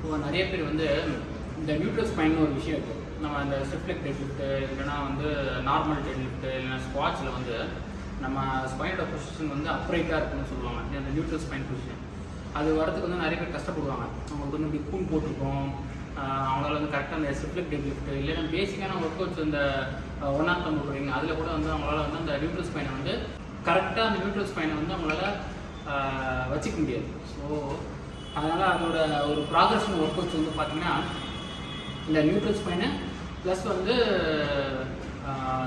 இப்போ நிறைய பேர் வந்து இந்த நியூட்ரல் ஸ்பைன்னு ஒரு விஷயம் இருக்குது. நம்ம அந்த ஸ்டிஃப் லெக் டெட் லிஃப்ட்டு இல்லைன்னா வந்து நார்மல் டெட் லிஃப்ட்டு இல்லைன்னா ஸ்குவாட்ஸில் வந்து நம்ம ஸ்பைனோட பொசிஷன் வந்து அப்ரைட்டாக இருக்குன்னு சொல்லுவாங்க. அந்த நியூட்ரல் ஸ்பைன் பொசிஷன் அது வரதுக்கு வந்து நிறைய பேர் கஷ்டப்படுவாங்க. அவங்களுக்கு வந்து இப்படி கூன் போட்டிருக்கோம், அவங்களால வந்து கரெக்டாக அந்த ஸ்டிஃப் லெக் டெட் லிஃப்ட்டு இல்லைன்னா பேசிக்கான ஒர்க் அவுட்ஸ் இந்த 1 hour பண்ணுறீங்க, அதில் கூட வந்து அவங்களால வந்து அந்த நியூட்ரல் ஸ்பைனை வந்து கரெக்டாக அந்த நியூட்ரல் ஸ்பைனை வந்து அவங்களால வச்சுக்க முடியாது. ஸோ அதனால் அதோட ஒரு ப்ராக்ரஷன் ஒர்க் அவுட்ஸ் வந்து பார்த்திங்கன்னா இந்த நியூட்ரல் ஸ்பைனு ப்ளஸ் வந்து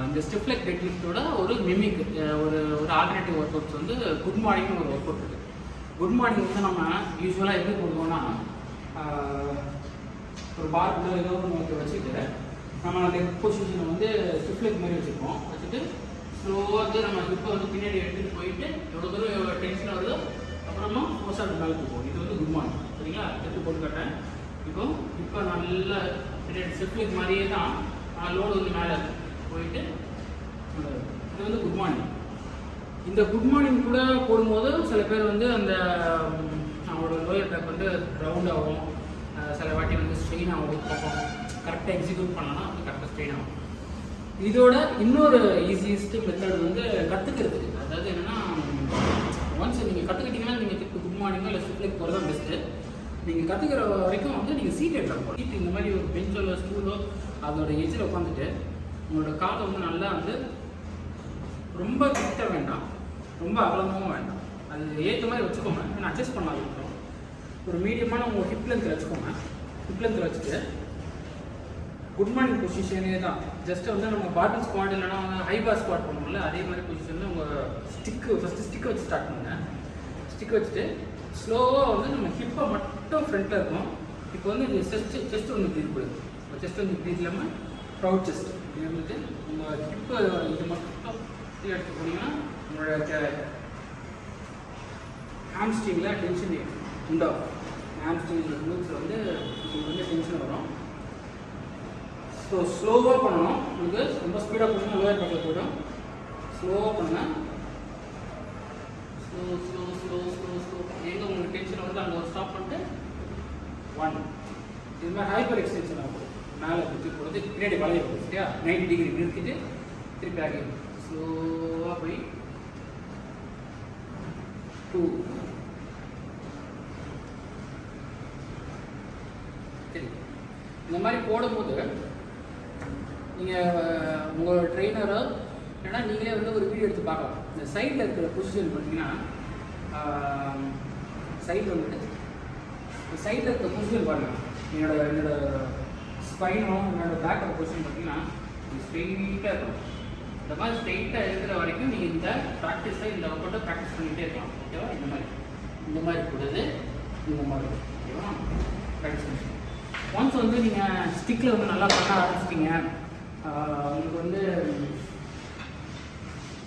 இந்த ஸ்டிஃப் லெக் டெட் லிஃப்ட்டோட ஒரு மிமிக் ஒரு ஆல்டர்னேட்டிவ் ஒர்க் அவுட்ஸ் வந்து குட் மார்னிங்னு ஒரு ஒர்க் அவுட் இருக்குது. குட் மார்னிங் வந்து நம்ம யூஸ்வலாக எப்படி போடுவோம்னா ஒரு பார்க்குள்ள ஏதோ ஒன்று வச்சுட்டு நம்ம லெக் பொசிஷனை வந்து ஸ்டிஃப் லெக் மாதிரி வச்சுருப்போம். வச்சுட்டு ஸ்லோவாக வந்து நம்ம ஹிப்பை வந்து பின்னாடி எடுத்துகிட்டு போயிட்டு எவ்வளோ தூரம் டென்ஷன் வருதோ அப்புறமா ஃபோர்ஸாக மேலே போகும். இது வந்து குட் மார்னிங். சரிங்களா? எடுத்து போட்டு காட்டேன். இப்போ நல்லா ஸ்டிஃப் லெக் மாதிரியே தான் லோடு வந்து மேலே போயிட்டு இது வந்து குட் மார்னிங். இந்த குட் மார்னிங் கூட போடும்போது சில பேர் வந்து அந்த அவங்களோட லோயர் பேக் வந்து ரவுண்ட் ஆகும், சில வாட்டி வந்து ஸ்ட்ரெயின் ஆகும். பார்ப்போம் கரெக்டாக எக்ஸிக்யூட் பண்ணலாம், வந்து கரெக்டாக ஸ்ட்ரெயின் ஆகும். இதோட இன்னொரு ஈஸியஸ்ட் மெத்தட் வந்து கற்றுக்கிறதுக்கு. அதாவது என்னென்னா ஒன்ஸ் நீங்கள் கற்றுக்கிட்டிங்கன்னா நீங்கள் குட் மார்னிங்கோ இல்லை ஸ்டிஃப் லெக் போகிறது தான் பெஸ்ட்டு. நீங்கள் கற்றுக்கிற வரைக்கும் வந்து நீங்கள் சீட் எடுக்கலாம். சீட் இந்த மாதிரி ஒரு பெஞ்சோ இல்லை ஸ்டூலோ அதோட எஜ்ஜில் உட்காந்துட்டு உங்களோட காலை வந்து நல்லா வந்து ரொம்ப கிட்ட வேண்டாம், ரொம்ப அகலமாகவும் வேண்டாம், அது ஏற்ற மாதிரி வச்சுக்கோங்க. ஏன்னா அட்ஜஸ்ட் பண்ணலாம். இருக்கும் ஒரு மீடியமான உங்கள் ஹிப் லென்த்தில் வச்சுக்கோங்க. ஹிப் லென்த்தில் வச்சுட்டு குட் மார்னிங் பொசிஷனே தான். ஜஸ்ட்டு வந்து நம்ம பாட்டன் ஸ்குவாட் இல்லைனா வந்து ஹை பார் ஸ்குவாட் பண்ணுவோம்ல, அதே மாதிரி பொசிஷனில் உங்கள் ஃபஸ்ட்டு ஸ்டிக்கை வச்சு ஸ்டார்ட் பண்ணுங்கள். ஸ்டிக் வச்சுட்டு ஸ்லோவாக வந்து நம்ம ஹிப்பை மட்டும் ஃப்ரண்ட்டில் இருக்கும். இப்போ வந்து இது செஸ்ட் வந்து ப்ரீத் போயிடும். செஸ்ட் வந்து ப்ரீத் இல்லாமல் ப்ரௌட் செஸ்ட் இது வந்துட்டு உங்கள் ஹிப்பை இது மட்டும் எடுத்து போனீங்கன்னா உங்களோட ஹாம்ஸ்ட்ரிங்கில் டென்ஷன் உண்டாகும். ஹாம்ஸ்ட்ரிங்கில் glutesல வந்து டென்ஷன் வரும். ஸோ ஸ்லோவாக பண்ணணும். உங்களுக்கு ரொம்ப ஸ்பீடாக போனீங்கன்னா லோயர் பேக்கில் போய்டும். ஸ்லோவாக பண்ணுங்கள். ஸ்லோ எங்கே உங்களுக்கு டென்ஷன் வந்து அங்கே ஒரு ஸ்டாப் பண்ணிட்டு 1 இது மாதிரி ஹைப்பர் எக்ஸ்டென்ஷன் ஆகும். மேலே குத்தி போகிறது பின்னாடி வளைய போகுது. சரியா? 90 டிகிரி நிறுத்திட்டு திருப்பி ஆகி ஸ்லோவாக போய் 2 சரி. இந்த மாதிரி போடும்போது நீங்கள் உங்களோட ட்ரெயினரோ இல்லைன்னா நீங்களே வந்து ஒரு வீடியோ எடுத்து பார்க்கலாம். இந்த சைடில் இருக்கிற பொசிஷன் பார்த்தீங்கன்னா சைடில் வந்துட்டு சைடில் இருக்கிற பொசிஷன் பாருங்கள். என்னோட ஸ்பைனும் என்னோடய பேக்கோட பொசிஷன் பார்த்தீங்கன்னா ஸ்ட்ரெயிட்டாக இருக்கும். இந்த மாதிரி ஸ்ட்ரெயிட்டாக இருக்கிற வரைக்கும் நீங்கள் இந்த ப்ராக்டிஸை இந்த ஒர்க்கை ப்ராக்டிஸ் பண்ணிகிட்டே இருக்கலாம். ஓகேவா? இந்த மாதிரி கூடாது, இந்த மாதிரி. ஓகேவா? ப்ராக்டிஸ் பண்ணி ஒன்ஸ் வந்து நீங்கள் ஸ்டிக்கில் வந்து நல்லா பண்ண ஆரம்பிச்சிட்டிங்க, உங்களுக்கு வந்து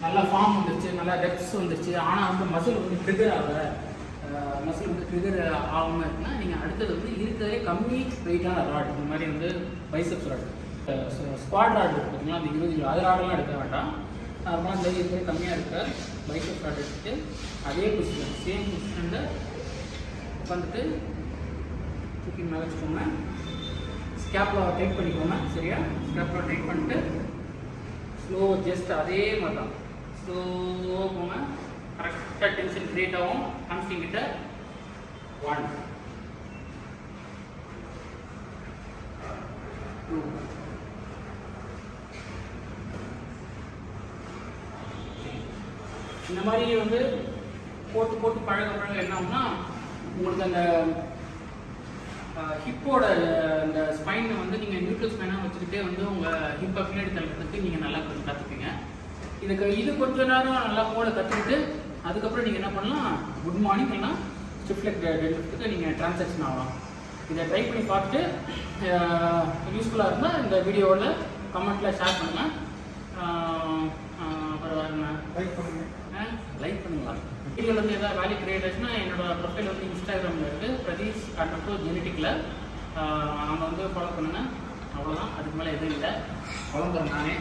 நல்லா ஃபார்ம் வந்துருச்சு, நல்லா டெப்த்ஸ் வந்துருச்சு, ஆனால் வந்து மசில் வந்து ட்ரிகர் மசில் வந்து ட்ரிகர் ஆகாமல் இருக்குன்னா நீங்கள் அடுத்தது வந்து இருக்கிறதே கம்மி வெயிட்டான ராட், இந்த மாதிரி வந்து பைசப்ஸ் ராட், ஸ்குவாட் ராட் இருக்குது பார்த்தீங்களா, அந்த 20 கிலோ அது ராடெல்லாம் எடுக்க வேண்டாம். அப்புறம் இந்த இருக்கிற கம்மியாக இருக்கிற பைசப்ஸ் ராட் எடுத்துட்டு அதே பொசிஷன் சேம் பொசிஷனில் உட்காந்துட்டு தூக்கி மேலே வச்சுக்கோங்க. ஸ்கேப்பில் டைட் பண்ணிக்கோங்க. சரியா? ஸ்கேப்பில் டைட் பண்ணிட்டு ஸ்லோ ஜஸ்ட் அதே மாதிரி தான் ஸ்லோவாக போங்க. கரெக்டாக டென்ஷன் கிரியேட் ஆகும் ஹாம்ஸ்ட்ரிங் கிட்ட. 1 2 இந்த மாதிரி வந்து போட்டு பழக என்ன ஆகும்னா உங்களுக்கு அந்த ஹிப்போட இந்த ஸ்பைனை வந்து நீங்கள் நியூட்ரல் ஸ்பைனாக வச்சுக்கிட்டே வந்து உங்கள் ஹிப்பை பின்னாடி தள்ளுறதுக்கு நீங்கள் நல்லா கொஞ்சம் கற்றுப்பீங்க. இது கொஞ்சம் நேரம் நல்லா போட கற்றுக்கிட்டு அதுக்கப்புறம் நீங்கள் என்ன பண்ணலாம், குட் மார்னிங் இல்லைனா ஸ்டிஃப் லெக் டெட் லிஃப்ட்டுக்கு நீங்கள் ட்ரான்சாக்ஷன் ஆகலாம். இதை ட்ரை பண்ணி பார்த்துட்டு யூஸ்ஃபுல்லாக இருந்தால் இந்த வீடியோவில் கமெண்ட்டில் ஷேர் பண்ணுங்கள். அப்புறம் லைக் பண்ணுங்களா? வீடியோவில் வந்து எதாவது வேல்யூ கிரியேட் ஆச்சுன்னா என்னோடய ப்ரொஃபைல் வந்து இன்ஸ்டாகிராமில் இருக்குது, பிரதீஷ் _ஜெனட்டிக்கில். அவங்க வந்து ஃபாலோ பண்ணுங்கள். அவ்வளோதான், அதுக்கு மேலே எதுவும் இல்லை. வளர்ந்துறேன் நானே.